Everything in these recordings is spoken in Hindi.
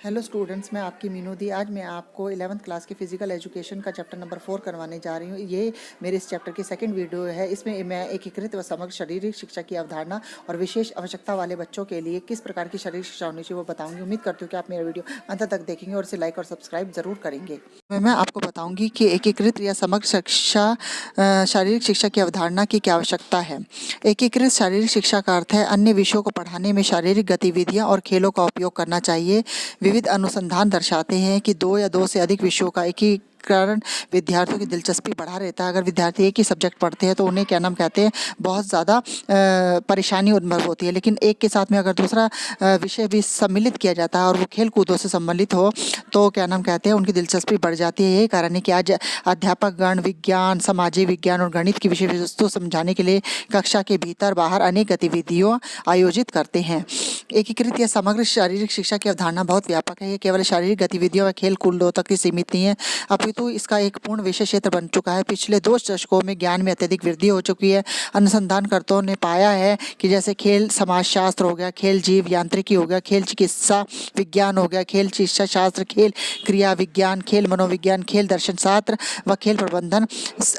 हेलो स्टूडेंट्स, मैं आपकी मीनू दी। आज मैं आपको 11th क्लास की फ़िज़िकल एजुकेशन का चैप्टर नंबर 4 करवाने जा रही हूँ। ये मेरे इस चैप्टर की सेकंड वीडियो है। इसमें मैं एकीकृत व समग्र शारीरिक शिक्षा की अवधारणा और विशेष आवश्यकता वाले बच्चों के लिए किस प्रकार की शारीरिक शिक्षा होनी चाहिए वो बताऊँगी। उम्मीद करती हूँ कि आप मेरा वीडियो अंत तक देखेंगे और इसे लाइक और सब्सक्राइब ज़रूर करेंगे। मैं आपको बताऊँगी कि एकीकृत या समग्र शिक्षा शारीरिक शिक्षा की अवधारणा की क्या आवश्यकता है। एकीकृत शारीरिक शिक्षा का अर्थ है अन्य विषयों को पढ़ाने में शारीरिक गतिविधियाँ और खेलों का उपयोग करना चाहिए। विविध अनुसंधान दर्शाते हैं कि 2 या 2 से अधिक विषयों का एकीकरण विद्यार्थियों की दिलचस्पी बढ़ा रहता है। अगर विद्यार्थी एक ही सब्जेक्ट पढ़ते हैं तो उन्हें क्या नाम कहते हैं, बहुत ज़्यादा परेशानी उद्भव होती है। लेकिन एक के साथ में अगर दूसरा विषय भी सम्मिलित किया जाता है और वो खेल कूदों से सम्मिलित हो तो क्या नाम कहते हैं, उनकी दिलचस्पी बढ़ जाती है। यही कारण है कि आज अध्यापक गण विज्ञान, सामाजिक विज्ञान और गणित की विषय वस्तु समझाने के लिए कक्षा के भीतर बाहर अनेक गतिविधियों आयोजित करते हैं। एकीकृत या समग्र शारीरिक शिक्षा की अवधारणा बहुत व्यापक है। ये केवल शारीरिक गतिविधियों व खेल कूदों तक ही सीमित नहीं है, अपितु इसका एक पूर्ण विषय क्षेत्र बन चुका है। पिछले 2 दशकों में ज्ञान में अत्यधिक वृद्धि हो चुकी है। अनुसंधानकर्ताओं ने पाया है कि जैसे खेल समाजशास्त्र हो गया, खेल जीव यांत्रिकी हो गया, खेल चिकित्सा विज्ञान हो गया, खेल चिकित्सा शास्त्र, खेल क्रिया विज्ञान, खेल मनोविज्ञान, खेल दर्शन शास्त्र व खेल प्रबंधन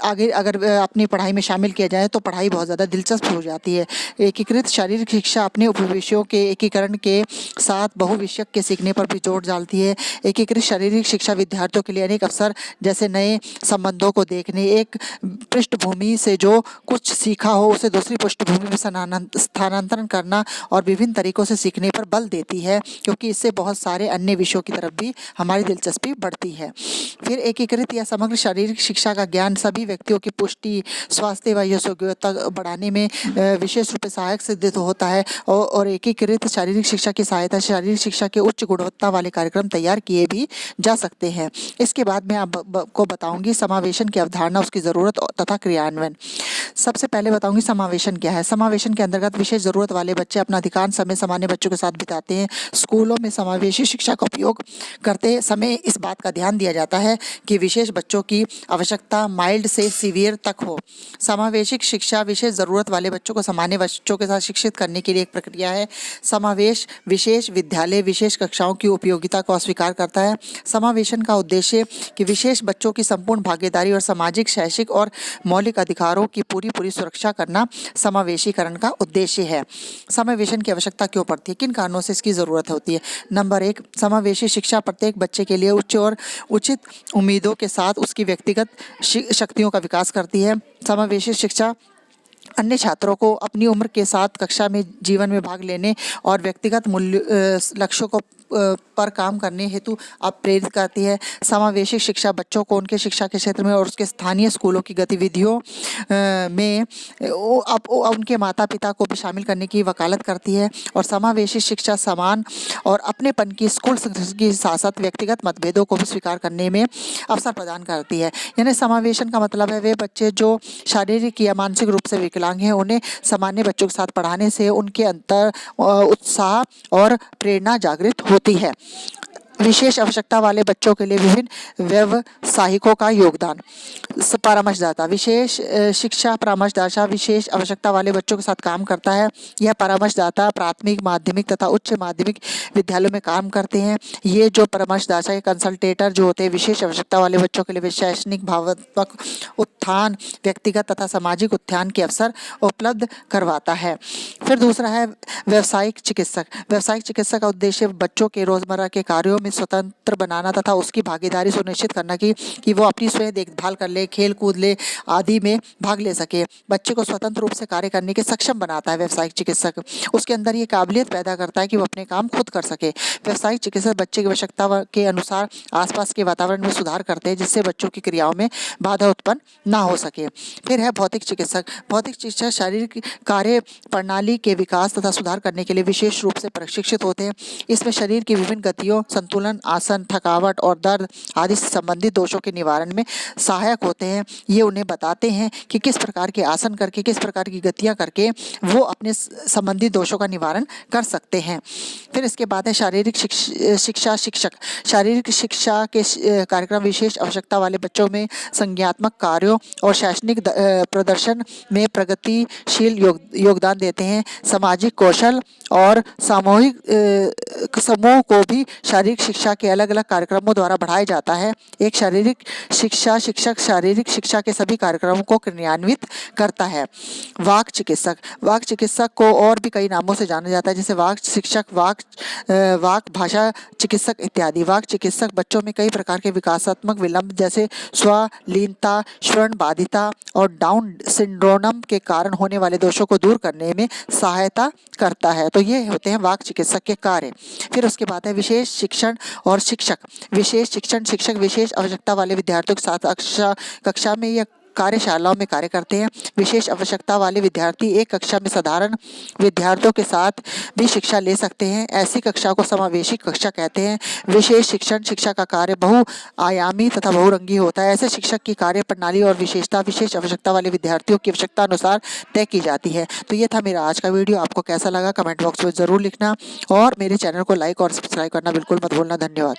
आगे अगर अपनी पढ़ाई में शामिल किया जाए तो पढ़ाई बहुत ज़्यादा दिलचस्प हो जाती है। एकीकृत शारीरिक शिक्षा अपने उपविषयों के एकीकरण के साथ बहुविषयक के सीखने पर भी जोर डालती है। एकीकृत शारीरिक शिक्षा विद्यार्थियों के लिए अनेक अवसर जैसे नए संबंधों को देखने, एक पृष्ठभूमि से जो कुछ सीखा हो उसे दूसरी पृष्ठभूमि में स्थानांतरण करना और विभिन्न तरीकों से सीखने पर बल देती है, क्योंकि इससे बहुत सारे अन्य विषयों की तरफ भी हमारी दिलचस्पी बढ़ती है। फिर एकीकृत या समग्र शारीरिक शिक्षा का ज्ञान सभी व्यक्तियों की पुष्टि, स्वास्थ्य व यशोग्यता बढ़ाने में विशेष रूप से सहायक सिद्ध होता है और एकीकृत शारीरिक शिक्षा की सहायता से शारीरिक शिक्षा के उच्च गुणवत्ता वाले कार्यक्रम तैयार किए भी जा सकते हैं। इसके बाद मैं आपको बताऊंगी समावेशन की अवधारणा, उसकी ज़रूरत तथा क्रियान्वयन। सबसे पहले बताऊंगी समावेशन क्या है। समावेशन के अंतर्गत विशेष ज़रूरत वाले बच्चे अपना अधिकांश समय सामान्य बच्चों के साथ बिताते हैं। स्कूलों में समावेशी शिक्षा का उपयोग करते समय इस बात का ध्यान दिया जाता है कि विशेष बच्चों की आवश्यकता माइल्ड से सीवियर तक हो। समावेशिक शिक्षा विशेष ज़रूरत वाले बच्चों को सामान्य बच्चों के साथ शिक्षित करने की एक प्रक्रिया है। समावेश विशेष विद्यालय विशेष कक्षाओं की उपयोगिता को अस्वीकार करता है। समावेशन का उद्देश्य कि विशेष बच्चों की संपूर्ण भागीदारी और सामाजिक, शैक्षिक और मौलिक अधिकारों की पूरी सुरक्षा करना समावेशीकरण का उद्देश्य है। समावेशन की आवश्यकता क्यों पड़ती है, किन कारणों से इसकी ज़रूरत होती है। नंबर 1, समावेशी शिक्षा प्रत्येक बच्चे के लिए उच्च और उचित उम्मीदों के साथ उसकी व्यक्तिगत शक्तियों का विकास करती है। समावेशी शिक्षा अन्य छात्रों को अपनी उम्र के साथ कक्षा में जीवन में भाग लेने और व्यक्तिगत मूल्य लक्ष्यों को पर काम करने हेतु प्रेरित करती है। समावेशी शिक्षा बच्चों को उनके शिक्षा के क्षेत्र में और उसके स्थानीय स्कूलों की गतिविधियों में उनके माता पिता को भी शामिल करने की वकालत करती है। और समावेशी शिक्षा समान और अपनेपन की स्कूल संस्कृति के साथ साथ व्यक्तिगत मतभेदों को भी स्वीकार करने में अवसर प्रदान करती है। यानी समावेशन का मतलब है वे बच्चे जो शारीरिक या मानसिक रूप से विकलांग हैं उन्हें सामान्य बच्चों के साथ पढ़ाने से उनके अंतर उत्साह और प्रेरणा जागृत होती है। विशेष आवश्यकता वाले बच्चों के लिए विभिन्न व्यवसायिकों का योगदान। परामर्शदाता विशेष शिक्षा परामर्शदाता विशेष आवश्यकता वाले बच्चों के साथ काम करता है। यह परामर्शदाता प्राथमिक, माध्यमिक तथा उच्च माध्यमिक विद्यालयों में काम करते हैं। ये जो परामर्शदाता या कंसल्टेटर जो होते हैं विशेष आवश्यकता वाले बच्चों के लिए शैक्षणिक, भावनात्मक उत्थान, व्यक्तिगत तथा सामाजिक उत्थान के अवसर उपलब्ध करवाता है। फिर दूसरा है व्यावसायिक चिकित्सक। व्यावसायिक चिकित्सक का उद्देश्य बच्चों के रोजमर्रा के कार्यों में स्वतंत्र बनाना तथा उसकी भागीदारी सुनिश्चित करना कि वो अपनी स्वयं देखभाल कर ले, खेल कूद ले आदि में भाग ले सके। बच्चे को स्वतंत्र रूप से कार्य करने के सक्षम बनाता है व्यावसायिक चिकित्सक। उसके अंदर ये काबिलियत पैदा करता है कि वो अपने काम खुद कर सके। व्यावसायिक चिकित्सक बच्चे की आवश्यकता के अनुसार आसपास के वातावरण में सुधार करते हैं जिससे बच्चों की क्रियाओं में बाधा उत्पन्न ना हो सके। फिर है भौतिक चिकित्सक। भौतिक चिकित्सक शारीरिक कार्य प्रणाली के विकास तथा सुधार करने के लिए विशेष रूप से प्रशिक्षित होते हैं। इसमें शरीर की विभिन्न गतियों, संतुलन, आसन, थकावट और दर्द आदि से संबंधित दोषों के निवारण में सहायक होते हैं। ये उन्हें बताते हैं कि किस प्रकार के आसन करके, किस प्रकार की गतियां करके वो अपने संबंधित दोषों का निवारण कर सकते हैं। फिर इसके बाद है शारीरिक शिक्षा शिक्षक। शारीरिक शिक्षा के कार्यक्रम विशेष आवश्यकता वाले बच्चों में संज्ञानात्मक कार्यों और शैक्षणिक प्रदर्शन में प्रगतिशील योगदान देते हैं। सामाजिक कौशल और सामूहिक समूह को भी शारीरिक शारीरिक शिक्षा के अलग अलग कार्यक्रमों द्वारा बढ़ाया जाता है। एक शारीरिक शिक्षा शिक्षक शारीरिक शिक्षा के सभी कार्यक्रमों को क्रियान्वित करता है। वाक चिकित्सक को और भी कई नामों से जाना जाता है, जैसे वाक शिक्षक, वाक भाषा चिकित्सक इत्यादि। वाक चिकित्सक बच्चों में कई प्रकार के विकासात्मक विलंब जैसे स्वलीनता, श्रवण बाधिता और डाउन सिंड्रोम के कारण होने वाले दोषों को दूर करने में सहायता करता है। तो ये होते हैं वाक चिकित्सक के कार्य। फिर उसके बाद है विशेष शिक्षण और शिक्षक। विशेष शिक्षण शिक्षक विशेष आवश्यकता वाले विद्यार्थियों के साथ कक्षा में या कार्यशालाओं में कार्य करते हैं। विशेष आवश्यकता वाले विद्यार्थी एक कक्षा में साधारण विद्यार्थियों के साथ भी शिक्षा ले सकते हैं। ऐसी कक्षा को समावेशी कक्षा कहते हैं। विशेष शिक्षण शिक्षा का कार्य बहुआयामी तथा बहुरंगी होता है। ऐसे शिक्षक की कार्य प्रणाली और विशेषता विशेष आवश्यकता वाले विद्यार्थियों की आवश्यकता अनुसार तय की जाती है। तो ये था मेरा आज का वीडियो। आपको कैसा लगा कमेंट बॉक्स में ज़रूर लिखना और मेरे चैनल को लाइक और सब्सक्राइब करना बिल्कुल मत भूलना। धन्यवाद।